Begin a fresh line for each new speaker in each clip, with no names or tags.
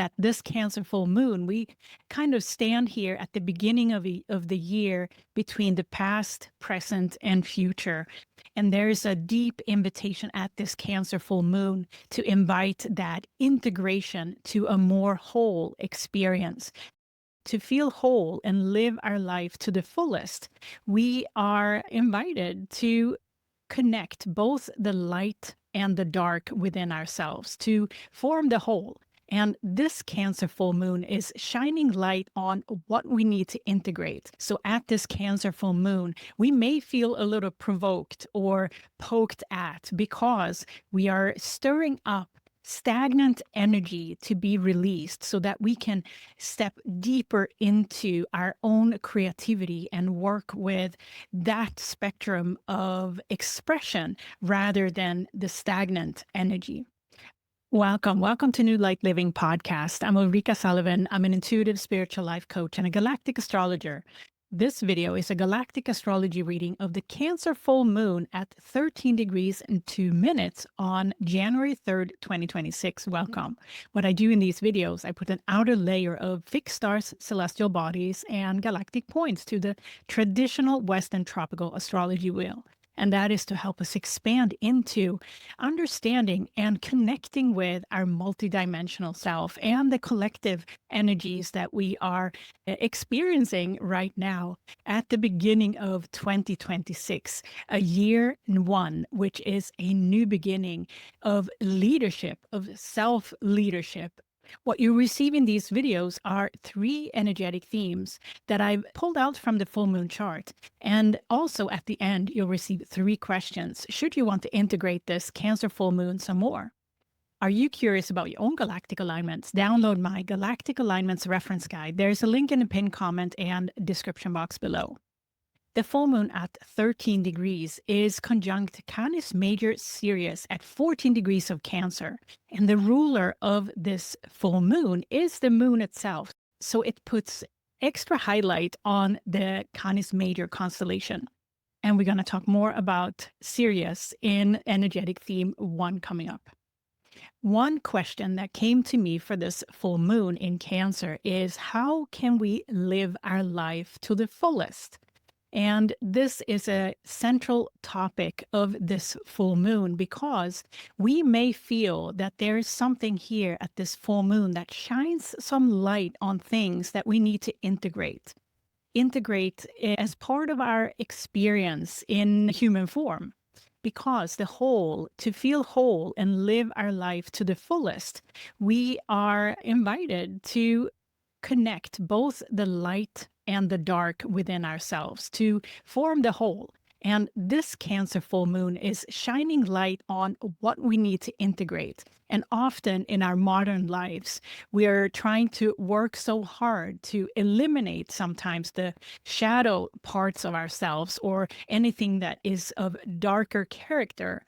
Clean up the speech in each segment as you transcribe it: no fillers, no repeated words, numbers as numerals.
At this Cancer full moon, we kind of stand here at the beginning of the year between the past, present, and future. And there's a deep invitation at this Cancer full moon to invite that integration to a more whole experience. To feel whole and live our life to the fullest, we are invited to connect both the light and the dark within ourselves to form the whole. And this Cancer full moon is shining light on what we need to integrate. So at this Cancer full moon, we may feel a little provoked or poked at because we are stirring up stagnant energy to be released so that we can step deeper into our own creativity and work with that spectrum of expression rather than the stagnant energy. Welcome to New Light Living Podcast. I'm Ulrika Sullivan. I'm an intuitive spiritual life coach and a galactic astrologer. This video is a galactic astrology reading of the Cancer full moon at 13 degrees and 2 minutes on January 3rd, 2026. Welcome. What I do in these videos, I put an outer layer of fixed stars, celestial bodies, and galactic points to the traditional Western tropical astrology wheel. And that is to help us expand into understanding and connecting with our multidimensional self and the collective energies that we are experiencing right now at the beginning of 2026, a year one, which is a new beginning of leadership, of self-leadership. What you receive in these videos are 3 energetic themes that I've pulled out from the full moon chart. And also at the end, you'll receive 3 questions should you want to integrate this Cancer full moon some more. Are you curious about your own galactic alignments? Download my Galactic Alignments reference guide. There's a link in the pinned comment and description box below. The full moon at 13 degrees is conjunct Canis Major-Sirius at 14 degrees of Cancer. And the ruler of this full moon is the moon itself. So it puts extra highlight on the Canis Major constellation. And we're going to talk more about Sirius in energetic theme 1 coming up. One question that came to me for this full moon in Cancer is, how can we live our life to the fullest? And this is a central topic of this full moon because we may feel that there is something here at this full moon that shines some light on things that we need to integrate. Integrate as part of our experience in human form. Because to feel whole and live our life to the fullest, we are invited to connect both the light and the dark within ourselves to form the whole. And this Cancer full moon is shining light on what we need to integrate. And often in our modern lives, we are trying to work so hard to eliminate sometimes the shadow parts of ourselves or anything that is of darker character.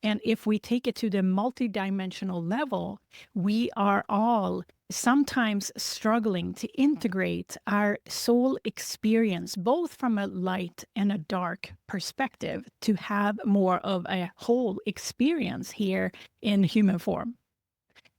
And if we take it to the multidimensional level, we are all sometimes struggling to integrate our soul experience, both from a light and a dark perspective, to have more of a whole experience here in human form.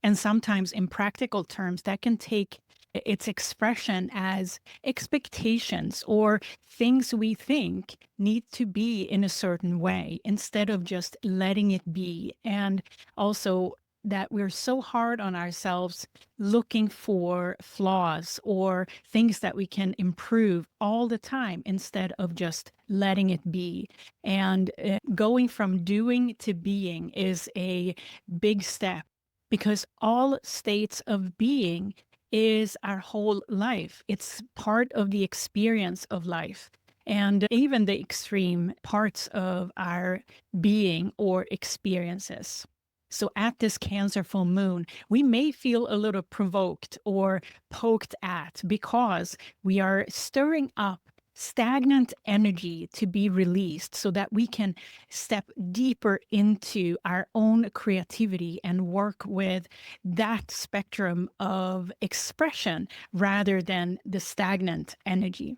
And sometimes in practical terms, that can take its expression as expectations or things we think need to be in a certain way instead of just letting it be. And also that we're so hard on ourselves looking for flaws or things that we can improve all the time instead of just letting it be. And going from doing to being is a big step because all states of being is our whole life. It's part of the experience of life. And even the extreme parts of our being or experiences. So at this Cancer full moon, we may feel a little provoked or poked at because we are stirring up stagnant energy to be released so that we can step deeper into our own creativity and work with that spectrum of expression rather than the stagnant energy.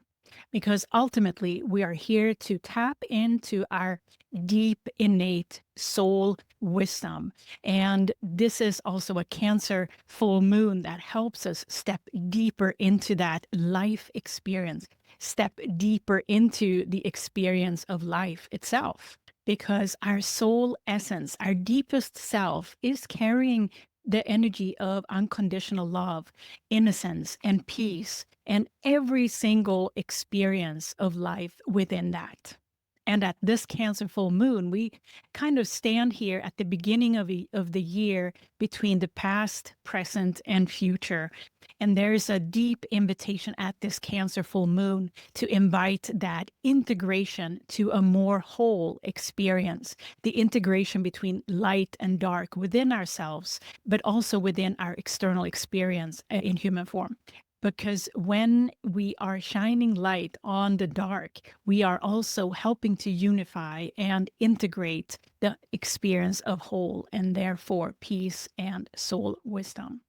because ultimately we are here to tap into our deep, innate soul wisdom. And this is also a Cancer full moon that helps us step deeper into that life experience, step deeper into the experience of life itself. Because our soul essence, our deepest self, is carrying the energy of unconditional love, innocence, and peace, and every single experience of life within that. And at this Cancer full moon, we kind of stand here at the beginning of the year between the past, present, and future. And there's a deep invitation at this Cancer full moon to invite that integration to a more whole experience, the integration between light and dark within ourselves, but also within our external experience in human form. Because when we are shining light on the dark, we are also helping to unify and integrate the experience of whole, and therefore peace and soul wisdom.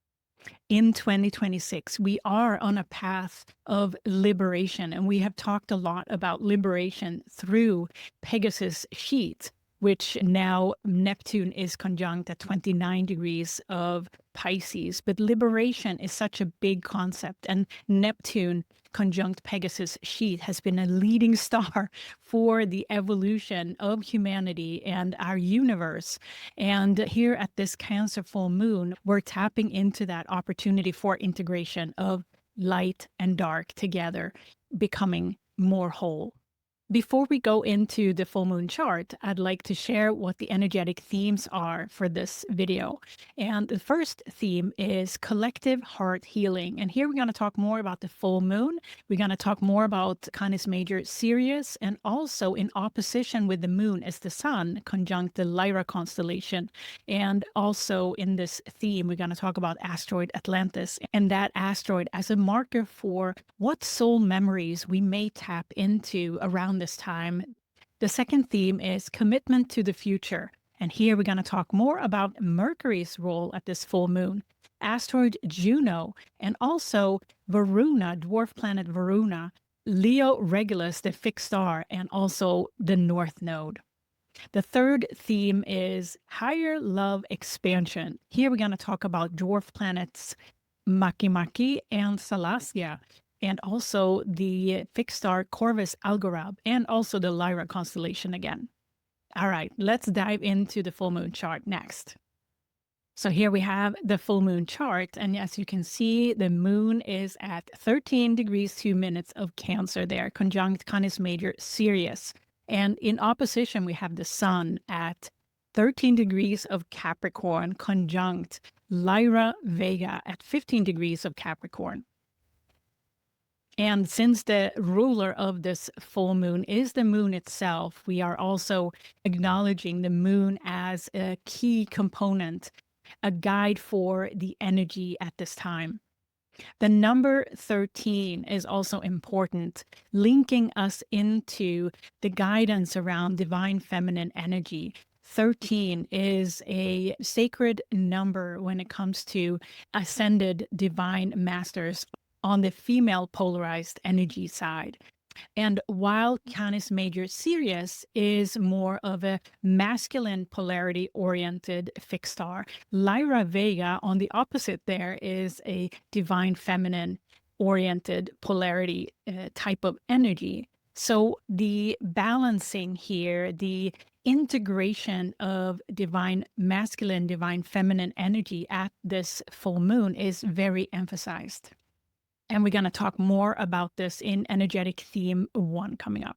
In 2026, we are on a path of liberation, and we have talked a lot about liberation through Pegasus sheet, which now Neptune is conjunct at 29 degrees of Pisces. But liberation is such a big concept, and Neptune conjunct Pegasus sheet has been a leading star for the evolution of humanity and our universe. And here at this Cancer full moon, we're tapping into that opportunity for integration of light and dark together, becoming more whole. Before we go into the full moon chart, I'd like to share what the energetic themes are for this video. And the first theme is collective heart healing. And here we're going to talk more about the full moon. We're going to talk more about Canis Major-Sirius, and also in opposition with the moon is the sun conjunct the Lyra constellation. And also in this theme, we're going to talk about asteroid Atlantis, and that asteroid as a marker for what soul memories we may tap into around this time. The second theme is commitment to the future. And here we're going to talk more about Mercury's role at this full moon, asteroid Juno, and also Varuna, dwarf planet Varuna, Leo-Regulus, the fixed star, and also the North Node. The third theme is higher love expansion. Here we're going to talk about dwarf planets MakeMake and Salacia, and also the fixed star Corvus-Algorab, and also the Lyra constellation again. All right, let's dive into the full moon chart next. So here we have the full moon chart, and as you can see, the moon is at 13 degrees 2 minutes of Cancer there, conjunct Canis Major-Sirius. And in opposition, we have the sun at 13 degrees of Capricorn, conjunct Lyra Vega at 15 degrees of Capricorn. And since the ruler of this full moon is the moon itself, we are also acknowledging the moon as a key component, a guide for the energy at this time. The number 13 is also important, linking us into the guidance around divine feminine energy. 13 is a sacred number when it comes to ascended divine masters on the female polarized energy side. And while Canis Major-Sirius is more of a masculine polarity oriented fixed star, Lyra Vega on the opposite there is a divine feminine oriented polarity type of energy. So the balancing here, the integration of divine masculine, divine feminine energy at this full moon is very emphasized. And we're going to talk more about this in energetic theme 1 coming up.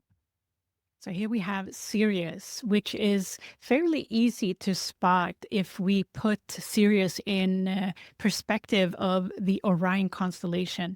So here we have Sirius, which is fairly easy to spot if we put Sirius in perspective of the Orion constellation.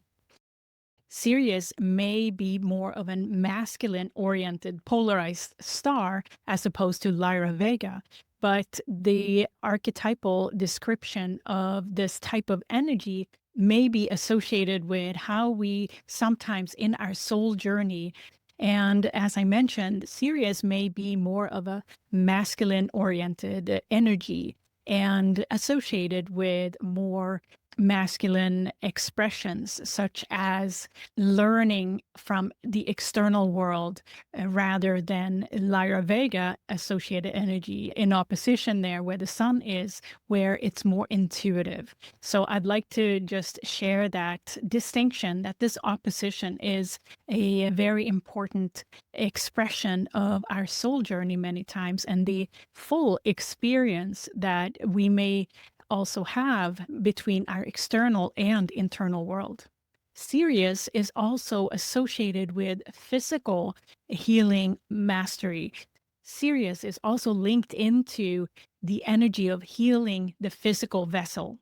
Sirius may be more of a masculine-oriented polarized star as opposed to Lyra Vega, but the archetypal description of this type of energy may be associated with how we sometimes in our soul journey, and as I mentioned, Sirius may be more of a masculine-oriented energy and associated with more masculine expressions, such as learning from the external world rather than Lyra Vega associated energy in opposition there, where the sun is, where it's more intuitive. So I'd like to just share that distinction, that this opposition is a very important expression of our soul journey many times, and the full experience that we may also have between our external and internal world. Sirius is also associated with physical healing mastery. Sirius is also linked into the energy of healing the physical vessel.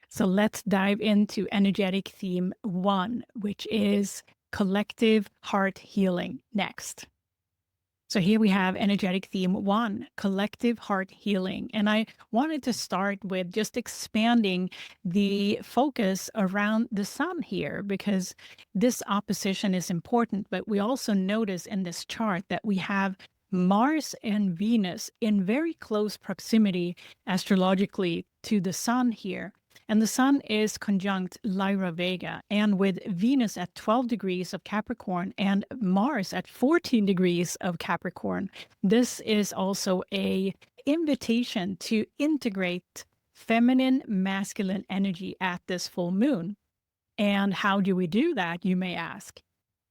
So let's dive into energetic theme 1, which is collective heart healing next. So here we have energetic theme 1, collective heart healing. And I wanted to start with just expanding the focus around the sun here, because this opposition is important. But we also notice in this chart that we have Mars and Venus in very close proximity astrologically to the sun here. And the sun is conjunct Lyra Vega, and with Venus at 12 degrees of Capricorn and Mars at 14 degrees of Capricorn, this is also an invitation to integrate feminine, masculine energy at this full moon. And how do we do that, you may ask?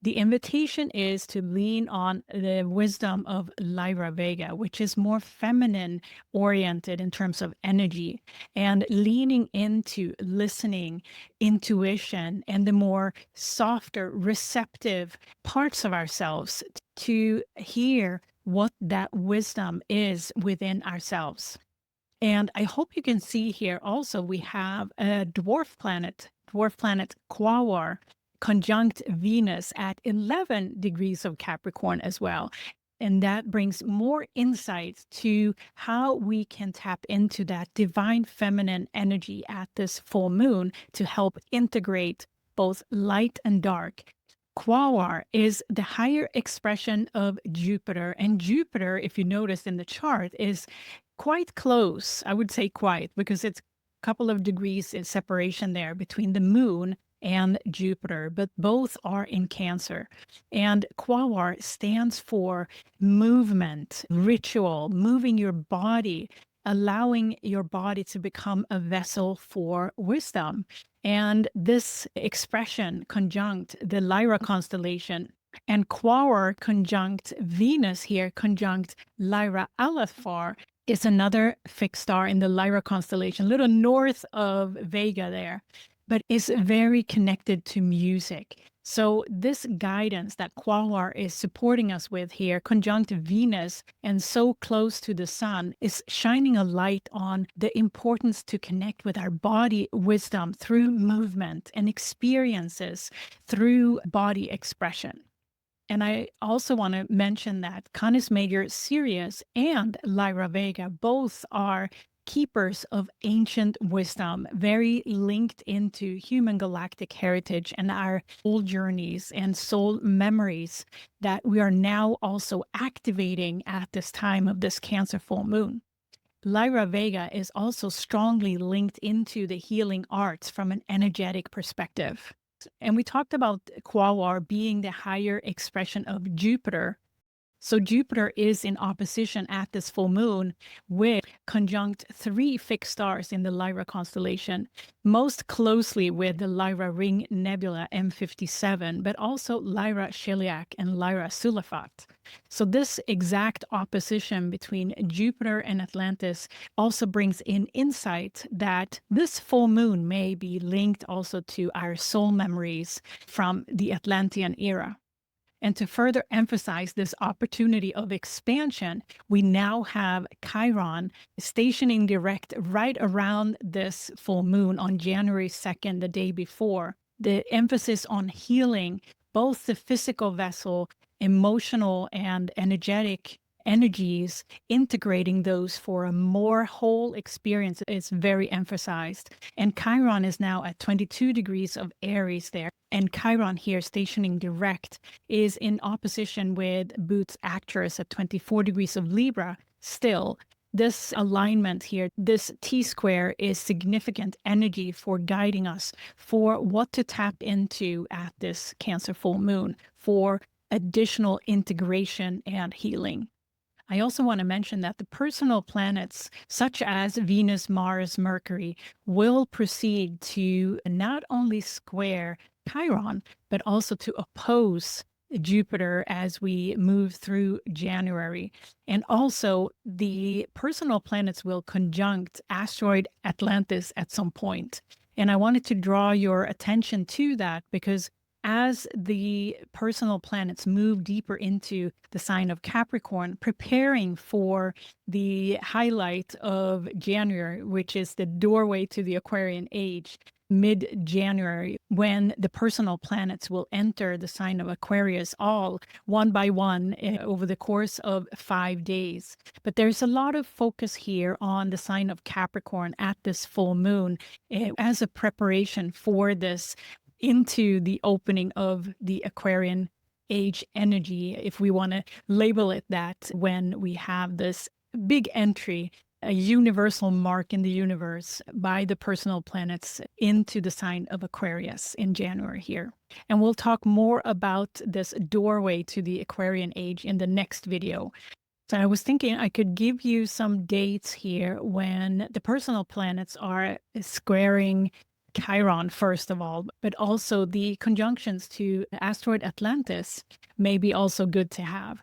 The invitation is to lean on the wisdom of Lyra Vega, which is more feminine oriented in terms of energy, and leaning into listening, intuition, and the more softer, receptive parts of ourselves to hear what that wisdom is within ourselves. And I hope you can see here also we have a dwarf planet Quawar, conjunct Venus at 11 degrees of Capricorn as well. And that brings more insights to how we can tap into that divine feminine energy at this full moon to help integrate both light and dark. Quawar is the higher expression of Jupiter. And Jupiter, if you notice in the chart, is quite close. I would say quite, because it's a couple of degrees in separation there between the moon and Jupiter, but both are in Cancer. And Quawar stands for movement, ritual, moving your body, allowing your body to become a vessel for wisdom. And this expression conjunct the Lyra constellation, and Quawar conjunct Venus here, conjunct Lyra Alethar, is another fixed star in the Lyra constellation, a little north of Vega there, but is very connected to music. So this guidance that Quawar is supporting us with here, conjunct Venus and so close to the sun, is shining a light on the importance to connect with our body wisdom through movement and experiences through body expression. And I also want to mention that Canis Major-Sirius and Lyra Vega both are keepers of ancient wisdom, very linked into human galactic heritage and our soul journeys and soul memories that we are now also activating at this time of this Cancer full moon. Lyra Vega is also strongly linked into the healing arts from an energetic perspective. And we talked about Quawar being the higher expression of Jupiter. So Jupiter is in opposition at this full moon with conjunct 3 fixed stars in the Lyra constellation, most closely with the Lyra Ring Nebula M57, but also Lyra Chiliac and Lyra Sulafat. So this exact opposition between Jupiter and Atlantis also brings in insight that this full moon may be linked also to our soul memories from the Atlantean era. And to further emphasize this opportunity of expansion, we now have Chiron stationing direct right around this full moon on January 2nd, the day before. The emphasis on healing both the physical vessel, emotional and energetic energies, integrating those for a more whole experience is very emphasized. And Chiron is now at 22 degrees of Aries there. And Chiron here stationing direct is in opposition with Booth's Actress at 24 degrees of Libra still. This alignment here, this T-square is significant energy for guiding us for what to tap into at this Cancer full moon for additional integration and healing. I also want to mention that the personal planets, such as Venus, Mars, Mercury, will proceed to not only square Chiron, but also to oppose Jupiter as we move through January. And also, the personal planets will conjunct asteroid Atlantis at some point. And I wanted to draw your attention to that because as the personal planets move deeper into the sign of Capricorn, preparing for the highlight of January, which is the doorway to the Aquarian age, mid-January, when the personal planets will enter the sign of Aquarius all one by one over the course of 5 days. But there's a lot of focus here on the sign of Capricorn at this full moon as a preparation for this into the opening of the Aquarian age energy, if we want to label it that, when we have this big entry, a universal mark in the universe by the personal planets into the sign of Aquarius in January here. And we'll talk more about this doorway to the Aquarian age in the next video. So I was thinking I could give you some dates here when the personal planets are squaring Chiron, first of all, but also the conjunctions to asteroid Atlantis may be also good to have.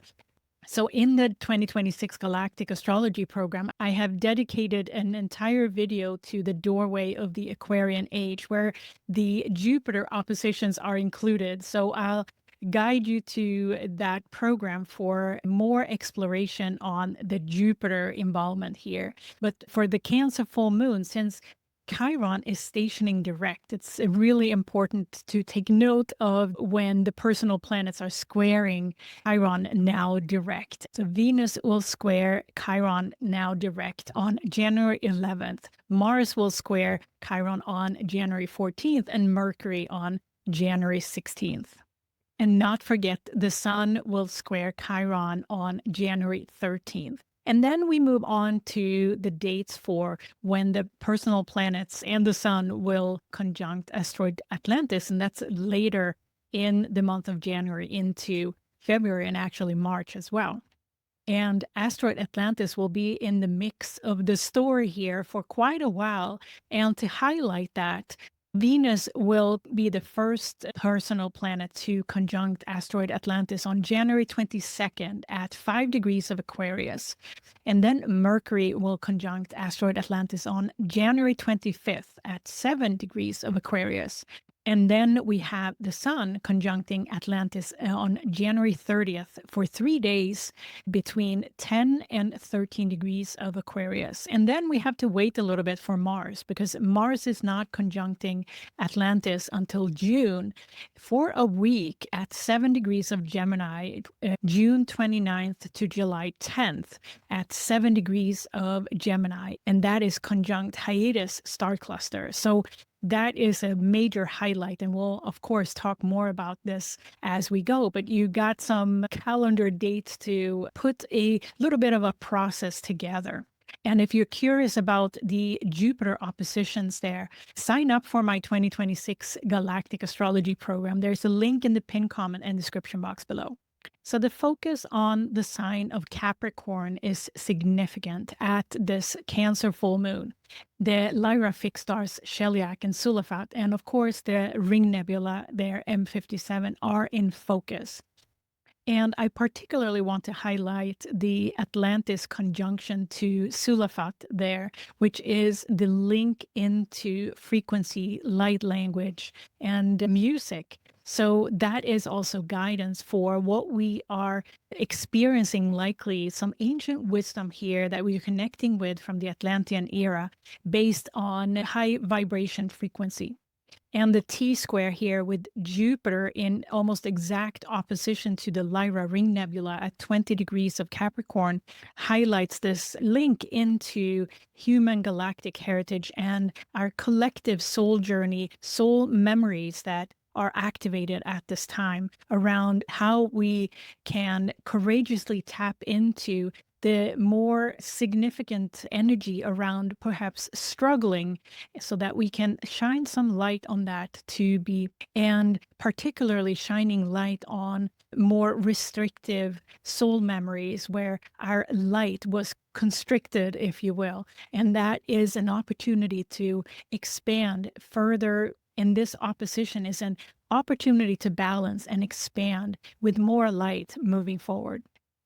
So in the 2026 Galactic Astrology program, I have dedicated an entire video to the doorway of the Aquarian age, where the Jupiter oppositions are included. So I'll guide you to that program for more exploration on the Jupiter involvement here. But for the Cancer full moon, since Chiron is stationing direct, it's really important to take note of when the personal planets are squaring Chiron now direct. So Venus will square Chiron now direct on January 11th. Mars will square Chiron on January 14th and Mercury on January 16th. And not forget, the Sun will square Chiron on January 13th. And then we move on to the dates for when the personal planets and the Sun will conjunct asteroid Atlantis, and that's later in the month of January into February and actually March as well. And asteroid Atlantis will be in the mix of the story here for quite a while. And to highlight that, Venus will be the first personal planet to conjunct asteroid Atlantis on January 22nd at 5 degrees of Aquarius. And then Mercury will conjunct asteroid Atlantis on January 25th at 7 degrees of Aquarius. And then we have the Sun conjuncting Atlantis on January 30th for 3 days between 10 and 13 degrees of Aquarius. And then we have to wait a little bit for Mars, because Mars is not conjuncting Atlantis until June for a week at 7 degrees of Gemini, June 29th to July 10th at 7 degrees of Gemini. And that is conjunct Hyades star cluster. So that is a major highlight, and we'll, of course, talk more about this as we go. But you got some calendar dates to put a little bit of a process together. And if you're curious about the Jupiter oppositions there, sign up for my 2026 Galactic Astrology program. There's a link in the pinned comment and description box below. So the focus on the sign of Capricorn is significant at this Cancer full moon. The Lyra fixed stars Sheliak and Sullivan, and of course the ring nebula there, M57, are in focus. And I particularly want to highlight the Atlantis conjunction to Sulafat there, which is the link into frequency, light language, and music. So that is also guidance for what we are experiencing, likely some ancient wisdom here that we're connecting with from the Atlantean era based on high vibration frequency. And the T-square here with Jupiter in almost exact opposition to the Lyra ring nebula at 20 degrees of Capricorn highlights this link into human galactic heritage and our collective soul journey, soul memories that are activated at this time around how we can courageously tap into the more significant energy around perhaps struggling, so that we can shine some light on that and particularly shining light on more restrictive soul memories where our light was constricted, if you will. And that is an opportunity to expand further. And this opposition is an opportunity to balance and expand with more light moving forward.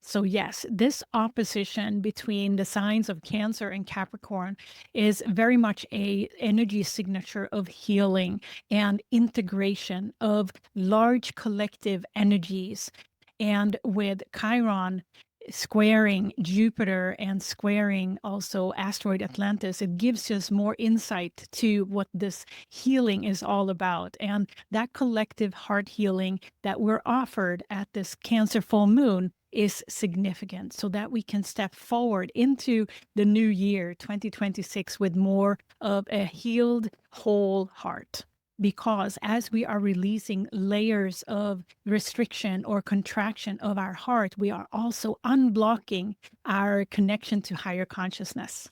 So yes, this opposition between the signs of Cancer and Capricorn is very much a energy signature of healing and integration of large collective energies. And with Chiron squaring Jupiter and squaring also asteroid Atlantis, it gives us more insight to what this healing is all about. And that collective heart healing that we're offered at this Cancer full moon is significant, so that we can step forward into the new year 2026 with more of a healed, whole heart. Because as we are releasing layers of restriction or contraction of our heart, we are also unblocking our connection to higher consciousness.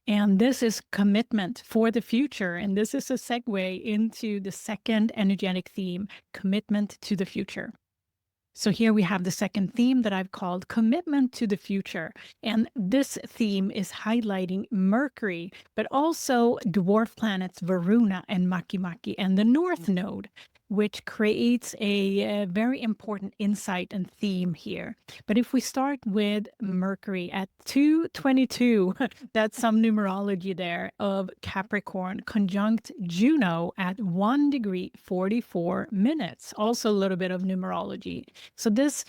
And this is commitment for the future. And this is a segue into the second energetic theme, commitment to the future. So here we have the second theme that I've called commitment to the future. And this theme is highlighting Mercury, but also dwarf planets Varuna and MakeMake and the North Node, which creates a very important insight and theme here. But if we start with Mercury at 222, that's some numerology there, of Capricorn, conjunct Juno at 1 degree 44 minutes. Also a little bit of numerology. So this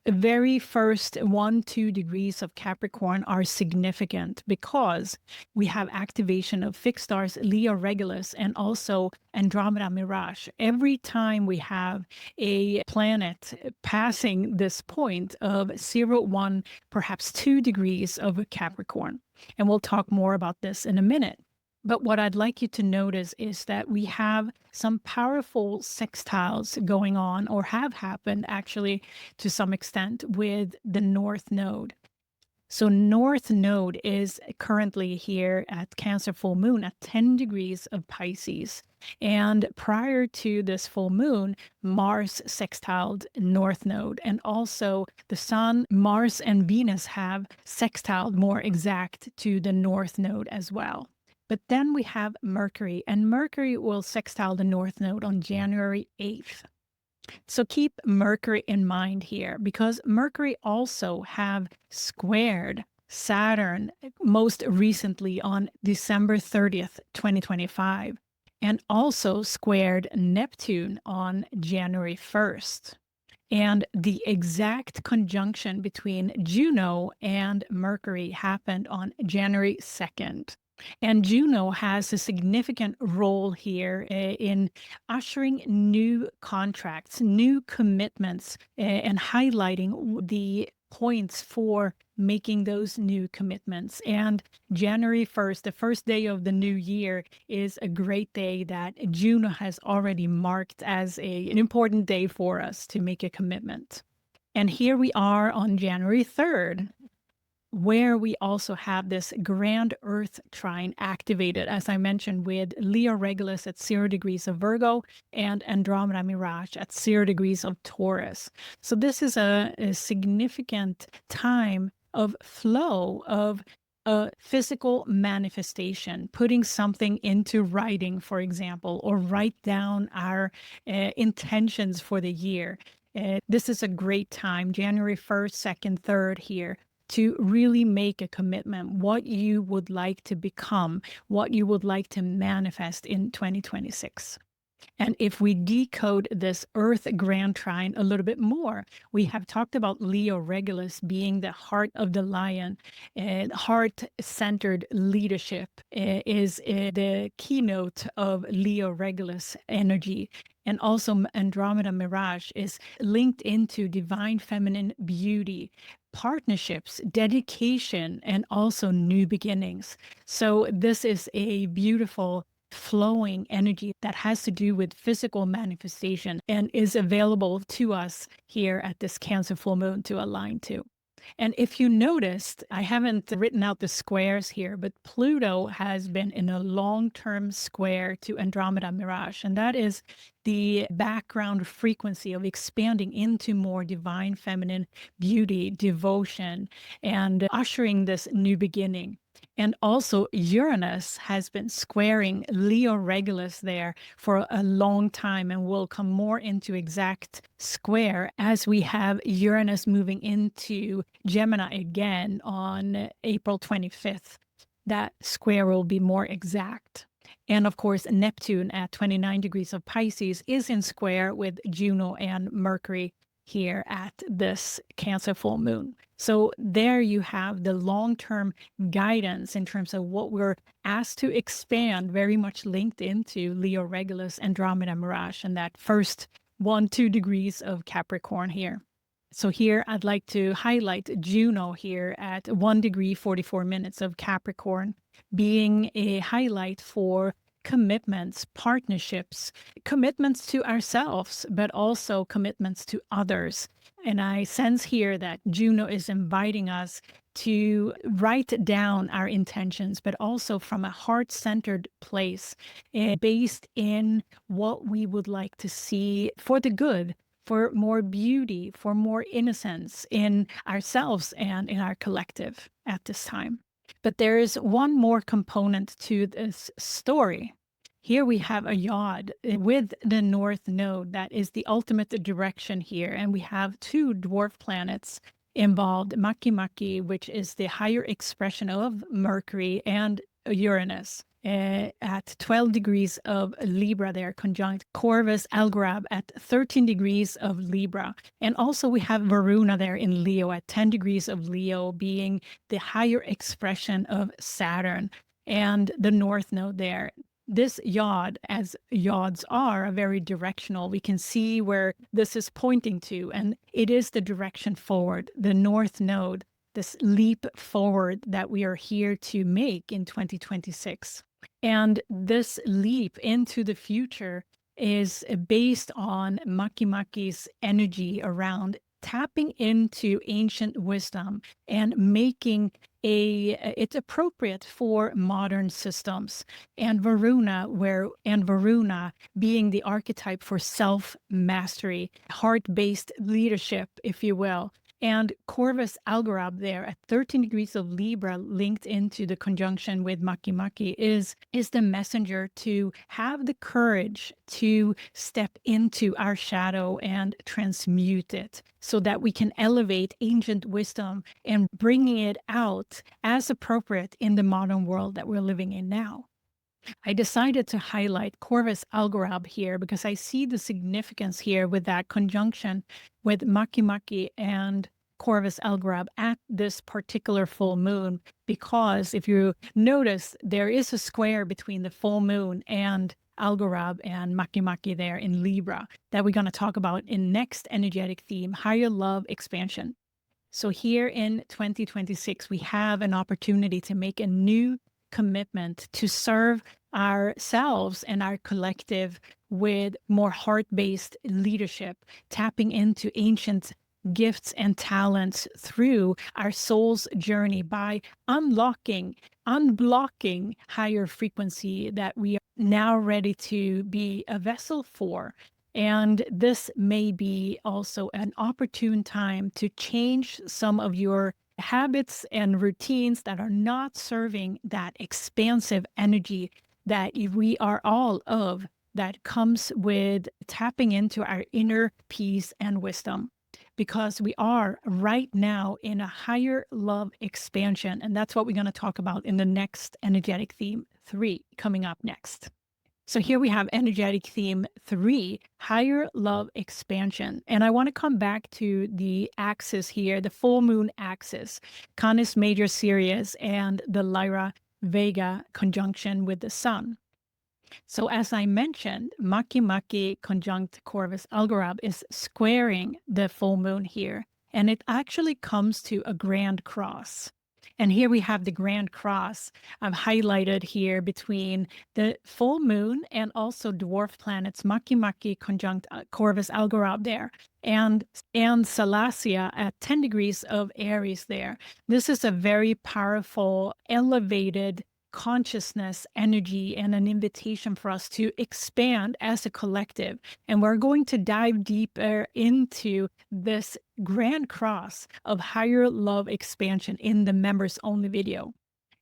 very first 1-2 degrees of Capricorn are significant because we have activation of fixed stars Leo-Regulus and also Andromeda-Mirach. Every time we have a planet passing this point of 0, 1, perhaps 2 degrees of Capricorn. And we'll talk more about this in a minute. But what I'd like you to notice is that we have some powerful sextiles going on, or have happened actually to some extent, with the North Node. So North Node is currently here at Cancer full moon at 10 degrees of Pisces. And prior to this full moon, Mars sextiled North Node. And also the Sun, Mars, and Venus have sextiled more exact to the North Node as well. But then we have Mercury, and Mercury will sextile the North Node on January 8th. So keep Mercury in mind here, because Mercury also have squared Saturn most recently on December 30th, 2025, and also squared Neptune on January 1st. And the exact conjunction between Juno and Mercury happened on January 2nd. And Juno has a significant role here in ushering new contracts, new commitments, and highlighting the points for making those new commitments. And January 1st, the first day of the new year, is a great day that Juno has already marked as an important day for us to make a commitment. And here we are on January 3rd. Where we also have this grand Earth trine activated, as I mentioned, with Leo-Regulus at 0 degrees of Virgo and Andromeda-Mirach at 0 degrees of Taurus. So this is a significant time of flow, of a physical manifestation, putting something into writing, for example, or write down our intentions for the year. This is a great time, January 1st, 2nd, 3rd here, to really make a commitment, what you would like to become, what you would like to manifest in 2026. And if we decode this Earth Grand Trine a little bit more, we have talked about Leo-Regulus being the heart of the lion. Heart-centered leadership is the keynote of Leo-Regulus energy. And also Andromeda-Mirach is linked into divine feminine beauty, partnerships, dedication, and also new beginnings. So this is a beautiful flowing energy that has to do with physical manifestation and is available to us here at this Cancer full moon to align to. And if you noticed, I haven't written out the squares here, but Pluto has been in a long-term square to Andromeda-Mirach, and that is the background frequency of expanding into more divine feminine beauty, devotion, and ushering this new beginning. And also Uranus has been squaring Leo-Regulus there for a long time, and will come more into exact square as we have Uranus moving into Gemini again on April 25th. That square will be more exact. And of course, Neptune at 29 degrees of Pisces is in square with Juno and Mercury here at this Cancer full moon. So there you have the long-term guidance in terms of what we're asked to expand, very much linked into Leo-Regulus, Andromeda-Mirach, and that first 1-2 degrees of Capricorn here. So here I'd like to highlight Juno here at 1 degree 44 minutes of Capricorn, being a highlight for commitments, partnerships, commitments to ourselves, but also commitments to others. And I sense here that Juno is inviting us to write down our intentions, but also from a heart-centered place, based in what we would like to see for the good, for more beauty, for more innocence in ourselves and in our collective at this time. But there is one more component to this story. Here we have a yod with the north node. That is the ultimate direction here. And we have 2 dwarf planets involved, MakeMake, which is the higher expression of Mercury, and Uranus. At 12 degrees of Libra there, conjunct Corvus-Algorab at 13 degrees of Libra. And also we have Varuna there in Leo at 10 degrees of Leo, being the higher expression of Saturn, and the north node there. This yod, as yods are very directional. We can see where this is pointing to, and it is the direction forward, the north node, this leap forward that we are here to make in 2026. And this leap into the future is based on MakeMake's energy around tapping into ancient wisdom and making it's appropriate for modern systems. And Varuna being the archetype for self-mastery, heart-based leadership, if you will. And Corvus-Algorab there at 13 degrees of Libra, linked into the conjunction with MakeMake, is the messenger to have the courage to step into our shadow and transmute it, so that we can elevate ancient wisdom and bringing it out as appropriate in the modern world that we're living in now. I decided to highlight Corvus-Algorab here because I see the significance here with that conjunction with MakeMake and Corvus-Algorab at this particular full moon, because if you notice, there is a square between the full moon and Algorab and MakeMake there in Libra that we're going to talk about in next energetic theme, higher love expansion. So here in 2026, we have an opportunity to make a new commitment to serve ourselves and our collective with more heart-based leadership, tapping into ancient gifts and talents through our soul's journey by unblocking higher frequency that we are now ready to be a vessel for. And this may be also an opportune time to change some of your habits and routines that are not serving that expansive energy that we are all of, that comes with tapping into our inner peace and wisdom. Because we are right now in a higher love expansion. And that's what we're going to talk about in the next energetic theme 3 coming up next. So here we have energetic theme 3, higher love expansion. And I want to come back to the axis here, the full moon axis, Canis Major-Sirius and the Lyra Vega conjunction with the sun. So as I mentioned, MakeMake conjunct Corvus-Algorab is squaring the full moon here, and it actually comes to a grand cross. And here we have the Grand Cross highlighted here between the full moon and also dwarf planets MakeMake conjunct Corvus-Algorab there, and Salacia at 10 degrees of Aries there. This is a very powerful, elevated consciousness energy and an invitation for us to expand as a collective. And we're going to dive deeper into this grand cross of higher love expansion in the members only video.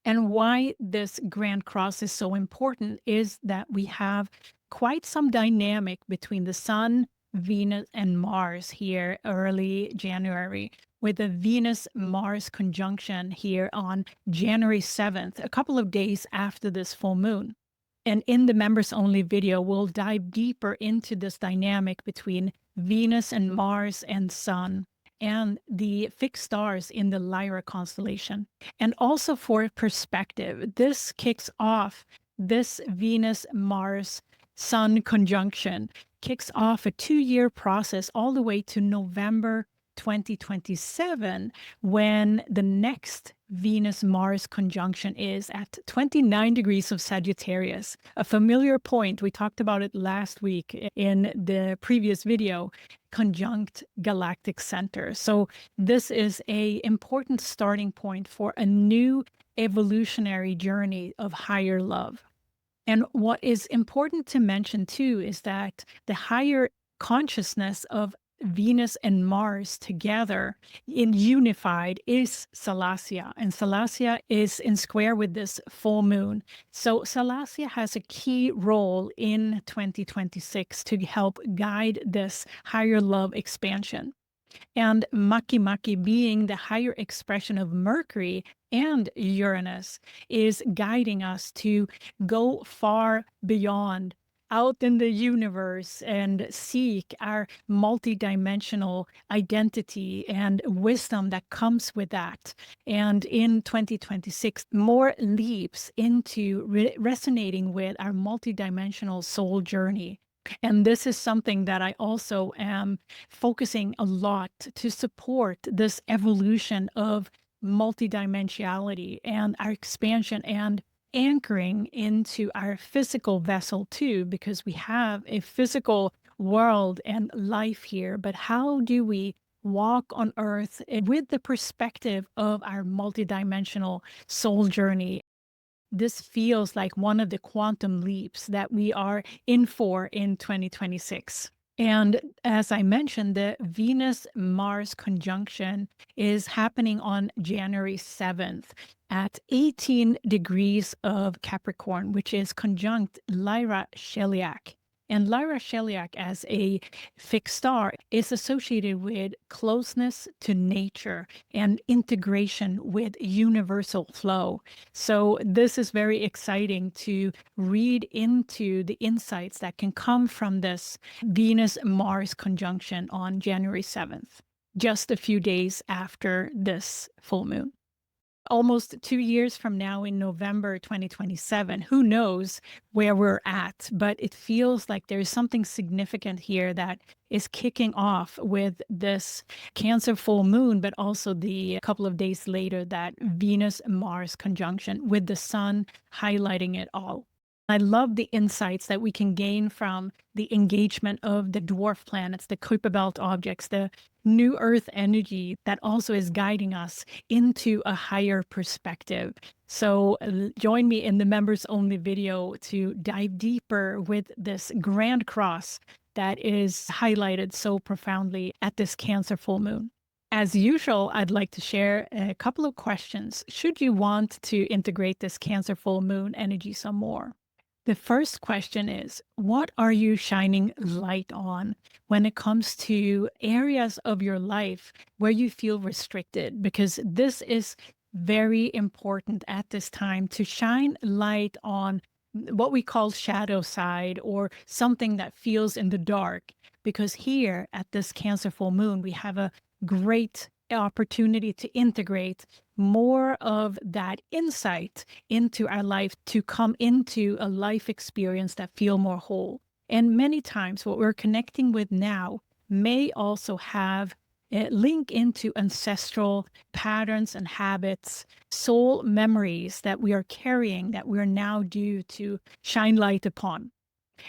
And why this grand cross is so important is that we have quite some dynamic between the Sun, Venus, and Mars here early January, with a Venus-Mars conjunction here on January 7th, a couple of days after this full moon. And in the members only video, we'll dive deeper into this dynamic between Venus and Mars and Sun, and the fixed stars in the Lyra constellation. And also for perspective, this kicks off this Venus-Mars Sun conjunction, kicks off a 2-year process all the way to November 2027, when the next Venus-Mars conjunction is at 29 degrees of Sagittarius, a familiar point. We talked about it last week in the previous video, conjunct galactic center. So this is an important starting point for a new evolutionary journey of higher love. And what is important to mention too is that the higher consciousness of Venus and Mars together in unified is Salacia, and Salacia is in square with this full moon. So Salacia has a key role in 2026 to help guide this higher love expansion. And MakeMake, being the higher expression of Mercury and Uranus, is guiding us to go far beyond out in the universe and seek our multidimensional identity and wisdom that comes with that. And in 2026, more leaps into resonating with our multidimensional soul journey. And this is something that I also am focusing a lot to support this evolution of multidimensionality and our expansion and anchoring into our physical vessel too, because we have a physical world and life here. But how do we walk on Earth with the perspective of our multidimensional soul journey? This feels like one of the quantum leaps that we are in for in 2026. And as I mentioned, the Venus-Mars conjunction is happening on January 7th at 18 degrees of Capricorn, which is conjunct Lyra-Cheliac. And Lyra-Cheliac as a fixed star is associated with closeness to nature and integration with universal flow. So this is very exciting to read into the insights that can come from this Venus-Mars conjunction on January 7th, just a few days after this full moon. Almost 2 years from now in November 2027, who knows where we're at, but it feels like there's something significant here that is kicking off with this Cancer full moon, but also the couple of days later, that Venus-Mars conjunction with the Sun highlighting it all. I love the insights that we can gain from the engagement of the dwarf planets, the Kuiper belt objects, the new Earth energy that also is guiding us into a higher perspective. So join me in the members only video to dive deeper with this grand cross that is highlighted so profoundly at this Cancer full moon. As usual, I'd like to share a couple of questions should you want to integrate this Cancer full moon energy some more. The first question is, what are you shining light on when it comes to areas of your life where you feel restricted? Because this is very important at this time to shine light on what we call shadow side, or something that feels in the dark. Because here at this Cancer full moon, we have a great opportunity to integrate more of that insight into our life, to come into a life experience that feel more whole. And many times what we're connecting with now may also have link into ancestral patterns and habits, soul memories that we are carrying that we are now due to shine light upon.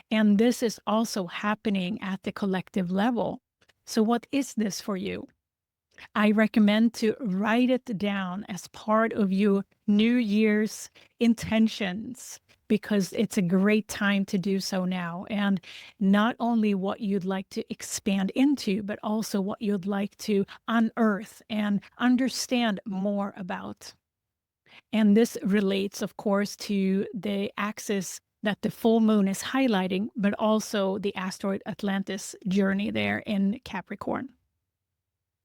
And this is also happening at the collective level. So what is this for you? I recommend to write it down as part of your New Year's intentions, because it's a great time to do so now. And not only what you'd like to expand into, but also what you'd like to unearth and understand more about. And this relates, of course, to the axis that the full moon is highlighting, but also the asteroid Atlantis journey there in Capricorn.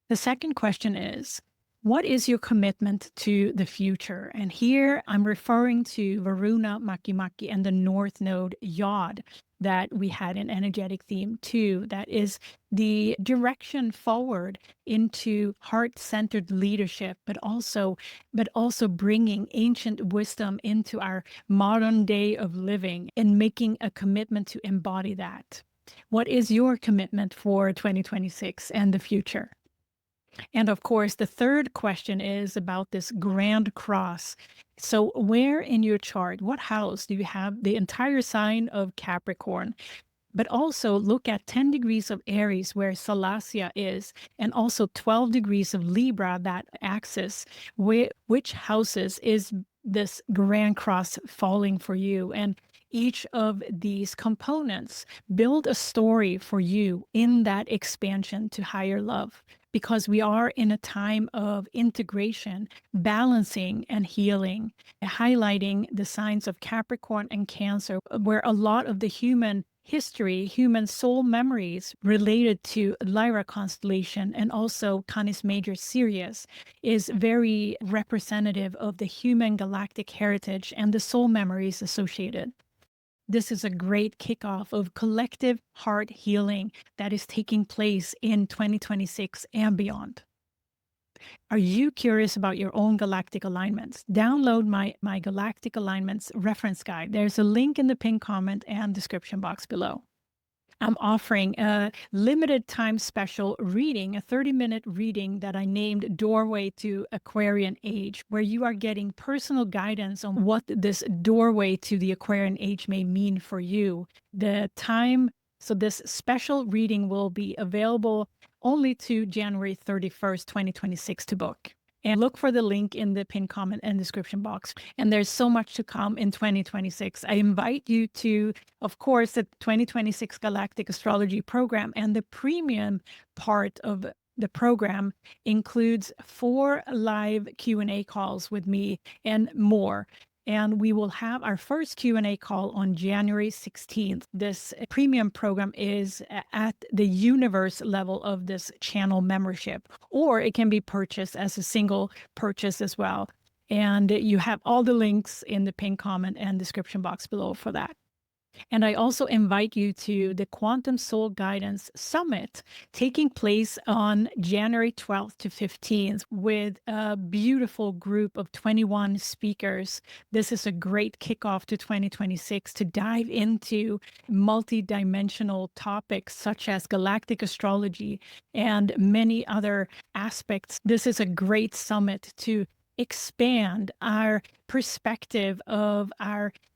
The second question is, what is your commitment to the future? And here I'm referring to Varuna, MakeMake, and the North Node Yod that we had in Energetic Theme 2. That is the direction forward into heart-centered leadership, but also bringing ancient wisdom into our modern day of living and making a commitment to embody that. What is your commitment for 2026 and the future? And of course, the third question is about this Grand Cross. So where in your chart, what house do you have the entire sign of Capricorn? But also look at 10 degrees of Aries where Salacia is, and also 12 degrees of Libra, that axis. Which houses is this Grand Cross falling for you? And each of these components build a story for you in that expansion to higher love, because we are in a time of integration, balancing, and healing, highlighting the signs of Capricorn and Cancer, where a lot of the human history, human soul memories related to Lyra constellation and also Canis Major-Sirius is very representative of the human galactic heritage and the soul memories associated. This is a great kickoff of collective heart healing that is taking place in 2026 and beyond. Are you curious about your own galactic alignments? Download my Galactic Alignments reference guide. There's a link in the pinned comment and description box below. I'm offering a limited time special reading, a 30-minute reading that I named Doorway to Aquarian Age, where you are getting personal guidance on what this doorway to the Aquarian Age may mean for you. So this special reading will be available only to January 31st, 2026 to book. And look for the link in the pinned comment and description box. And there's so much to come in 2026. I invite you to, of course, the 2026 Galactic Astrology program, and the premium part of the program includes 4 live Q&A calls with me and more. And we will have our first Q&A call on January 16th. This premium program is at the universe level of this channel membership, or it can be purchased as a single purchase as well. And you have all the links in the pinned comment and description box below for that. And I also invite you to the Quantum Soul Guidance Summit taking place on January 12th to 15th with a beautiful group of 21 speakers. This is a great kickoff to 2026 to dive into multidimensional topics such as galactic astrology and many other aspects. This is a great summit to expand our perspective of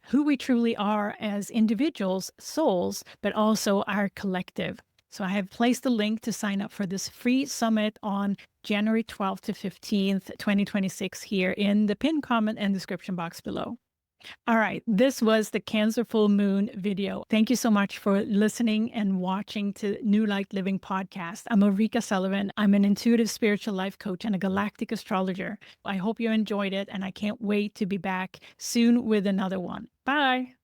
who we truly are as individuals, souls, but also our collective. So I have placed a link to sign up for this free summit on January 12th to 15th, 2026 here in the pinned comment and description box below. All right, this was the Cancer Full Moon video. Thank you so much for listening and watching to New Light Living podcast. I'm Ulrika Sullivan. I'm an intuitive spiritual life coach and a galactic astrologer. I hope you enjoyed it, and I can't wait to be back soon with another one. Bye.